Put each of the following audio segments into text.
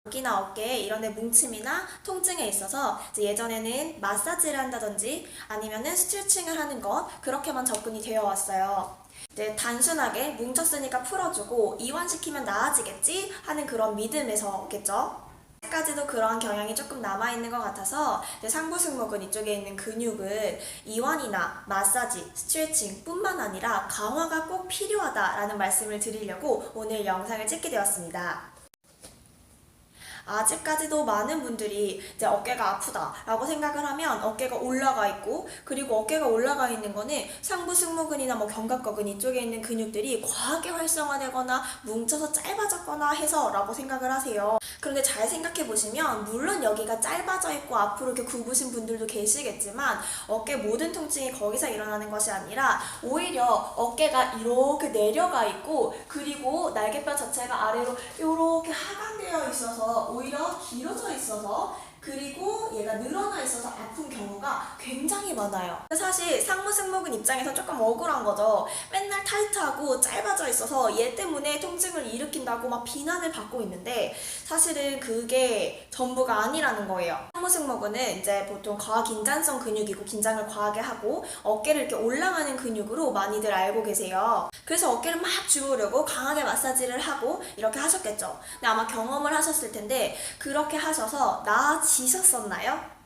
목이나 어깨 이런 데 뭉침이나 통증에 있어서 이제 예전에는 마사지를 한다든지 아니면은 스트레칭을 하는 것 그렇게만 접근이 되어 왔어요. 이제 단순하게 뭉쳤으니까 풀어주고 이완시키면 나아지겠지 하는 그런 믿음에서겠죠. 아직까지도 그러한 경향이 조금 남아있는 것 같아서 상부승모근 이쪽에 있는 근육을 이완이나 마사지, 스트레칭 뿐만 아니라 강화가 꼭 필요하다라는 말씀을 드리려고 오늘 영상을 찍게 되었습니다. 아직까지도 많은 분들이 이제 어깨가 아프다라고 생각을 하면 어깨가 올라가 있고, 그리고 어깨가 올라가 있는 거는 상부 승모근이나 견갑거근 이쪽에 있는 근육들이 과하게 활성화되거나 뭉쳐서 짧아졌거나 해서라고 생각을 하세요. 그런데 잘 생각해 보시면 물론 여기가 짧아져 있고 앞으로 이렇게 굽으신 분들도 계시겠지만 어깨 모든 통증이 거기서 일어나는 것이 아니라 오히려 어깨가 이렇게 내려가 있고, 그리고 날개뼈 자체가 아래로 이렇게 하강되어 있어서 오히려 길어져 있어서, 그리고 얘가 늘어나 있어서 아픈 경우가 굉장히 많아요. 사실 상부승모근 입장에서 조금 억울한 거죠. 맨날 타이트하고 짧아져 있어서 얘 때문에 통증을 일으킨다고 막 비난을 받고 있는데 사실은 그게 전부가 아니라는 거예요. 상부승모근은 이제 보통 과긴장성 근육이고 긴장을 과하게 하고 어깨를 이렇게 올라가는 근육으로 많이들 알고 계세요. 그래서 어깨를 막 주무르고 강하게 마사지를 하고 이렇게 하셨겠죠. 근데 아마 경험을 하셨을 텐데 그렇게 하셔서 나아지셨었나요?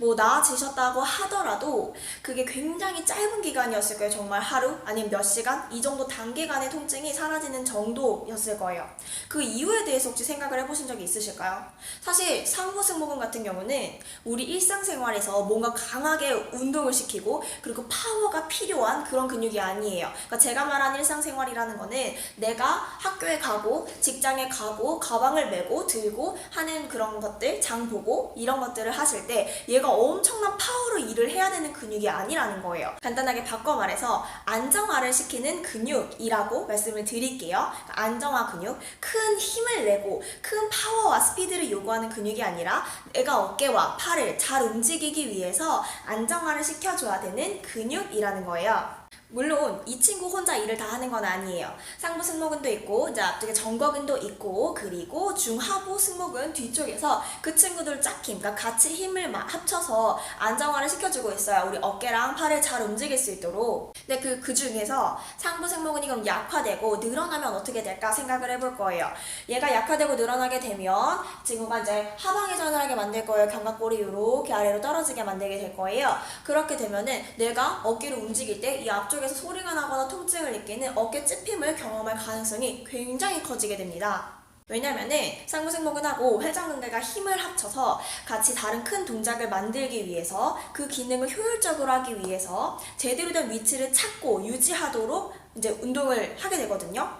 나아지셨다고 하더라도 그게 굉장히 짧은 기간이었을 거예요. 정말 하루 아니면 몇 시간 이 정도 단기간의 통증이 사라지는 정도였을 거예요. 그 이유에 대해서 혹시 생각을 해보신 적이 있으실까요? 사실 상부승모근 같은 경우는 우리 일상생활에서 뭔가 강하게 운동을 시키고 그리고 파워가 필요한 그런 근육이 아니에요. 그러니까 제가 말한 일상생활이라는 거는 내가 학교에 가고 직장에 가고 가방을 메고 들고 하는 그런 것들, 장 보고 이런 것들을 하실 때 얘가 엄청난 파워로 일을 해야 되는 근육이 아니라는 거예요. 간단하게 바꿔 말해서 안정화를 시키는 근육이라고 말씀을 드릴게요. 안정화 근육, 큰 힘을 내고 큰 파워와 스피드를 요구하는 근육이 아니라 내가 어깨와 팔을 잘 움직이기 위해서 안정화를 시켜줘야 되는 근육이라는 거예요. 물론 이 친구 혼자 일을 다 하는 건 아니에요. 상부 승모근도 있고 이제 앞쪽에 정거근도 있고, 그리고 중하부 승모근 뒤쪽에서 그 친구들 짝힘, 그러니까 같이 힘을 합쳐서 안정화를 시켜주고 있어요. 우리 어깨랑 팔을 잘 움직일 수 있도록. 근데 그 중에서 상부 승모근이 그럼 약화되고 늘어나면 어떻게 될까 생각을 해볼 거예요. 얘가 약화되고 늘어나게 되면 친구가 이제 하방회전을 하게 만들 거예요. 견갑골이 이렇게 아래로 떨어지게 만들게 될 거예요. 그렇게 되면은 내가 어깨를 움직일 때 이 앞쪽에서 소리가 나거나 통증을 느끼는 어깨 찝힘을 경험할 가능성이 굉장히 커지게 됩니다. 왜냐면은 상부승모근하고 회전근개가 힘을 합쳐서 같이 다른 큰 동작을 만들기 위해서, 그 기능을 효율적으로 하기 위해서 제대로 된 위치를 찾고 유지하도록 이제 운동을 하게 되거든요.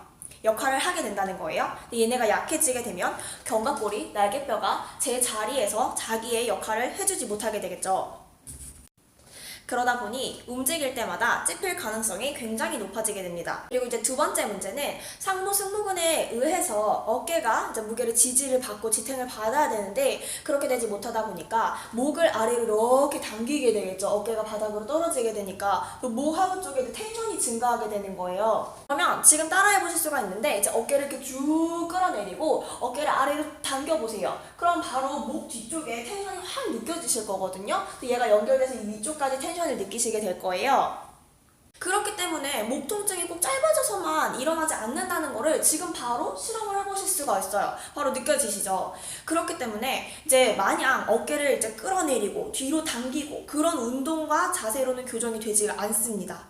역할을 하게 된다는 거예요. 근데 얘네가 약해지게 되면 견갑골이, 날개뼈가 제 자리에서 자기의 역할을 해주지 못하게 되겠죠. 그러다 보니 움직일 때마다 찝힐 가능성이 굉장히 높아지게 됩니다. 그리고 이제 두 번째 문제는 상부 승모근에 의해서 어깨가 이제 무게를 지지를 받고 지탱을 받아야 되는데 그렇게 되지 못하다 보니까 목을 아래로 이렇게 당기게 되겠죠. 어깨가 바닥으로 떨어지게 되니까 목하고 쪽에 텐션이 증가하게 되는 거예요. 그러면 지금 따라해 보실 수가 있는데 이제 어깨를 이렇게 쭉 끌어내리고 어깨를 아래로 당겨보세요. 그럼 바로 목 뒤쪽에 텐션이 확 느껴지실 거거든요. 얘가 연결돼서 이 위쪽까지 텐션을 느끼시게 될 거예요. 그렇기 때문에 목 통증이 꼭 짧아져서만 일어나지 않는다는 거를 지금 바로 실험을 해보실 수가 있어요. 바로 느껴지시죠? 그렇기 때문에 이제 마냥 어깨를 이제 끌어내리고 뒤로 당기고 그런 운동과 자세로는 교정이 되지가 않습니다.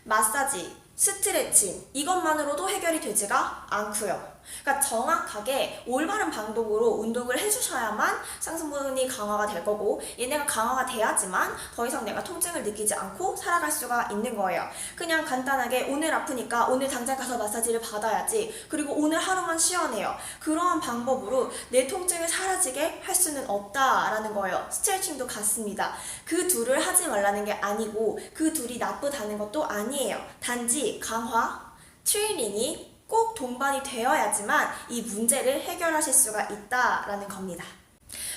마사지, 스트레칭 이것만으로도 해결이 되지가 않고요. 그러니까 정확하게 올바른 방법으로 운동을 해주셔야만 상승부분이 강화가 될 거고, 얘네가 강화가 돼야지만 더 이상 내가 통증을 느끼지 않고 살아갈 수가 있는 거예요. 그냥 간단하게 오늘 아프니까 오늘 당장 가서 마사지를 받아야지, 그리고 오늘 하루만 쉬어내요. 그러한 방법으로 내 통증을 사라지게 할 수는 없다라는 거예요. 스트레칭도 같습니다. 그 둘을 하지 말라는 게 아니고 그 둘이 나쁘다는 것도 아니에요. 단지 강화, 트레이닝이 꼭 동반이 되어야지만 이 문제를 해결하실 수가 있다라는 겁니다.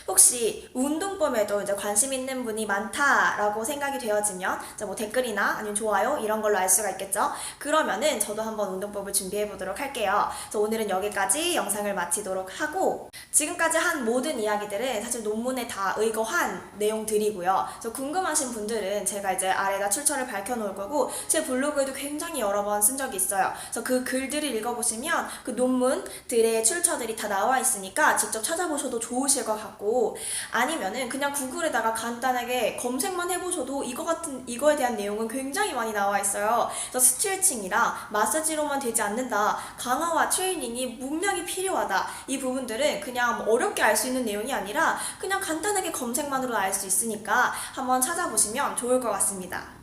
혹시 운동법에도 이제 관심 있는 분이 많다라고 생각이 되어지면 이제 뭐 댓글이나 아니면 좋아요 이런 걸로 알 수가 있겠죠. 그러면은 저도 한번 운동법을 준비해 보도록 할게요. 그래서 오늘은 여기까지 영상을 마치도록 하고, 지금까지 한 모든 이야기들은 사실 논문에 다 의거한 내용들이고요. 그래서 궁금하신 분들은 제가 이제 아래다 출처를 밝혀놓을 거고, 제 블로그에도 굉장히 여러 번 쓴 적이 있어요. 그래서 그 글들을 읽어보시면 그 논문들의 출처들이 다 나와 있으니까 직접 찾아보셔도 좋으실 것 같고, 아니면은 그냥 구글에다가 간단하게 검색만 해보셔도 이거에 대한 내용은 굉장히 많이 나와 있어요. 그래서 스트레칭이랑 마사지로만 되지 않는다, 강화와 트레이닝이 분명히 필요하다, 이 부분들은 그냥 뭐 어렵게 알 수 있는 내용이 아니라 그냥 간단하게 검색만으로 알 수 있으니까 한번 찾아보시면 좋을 것 같습니다.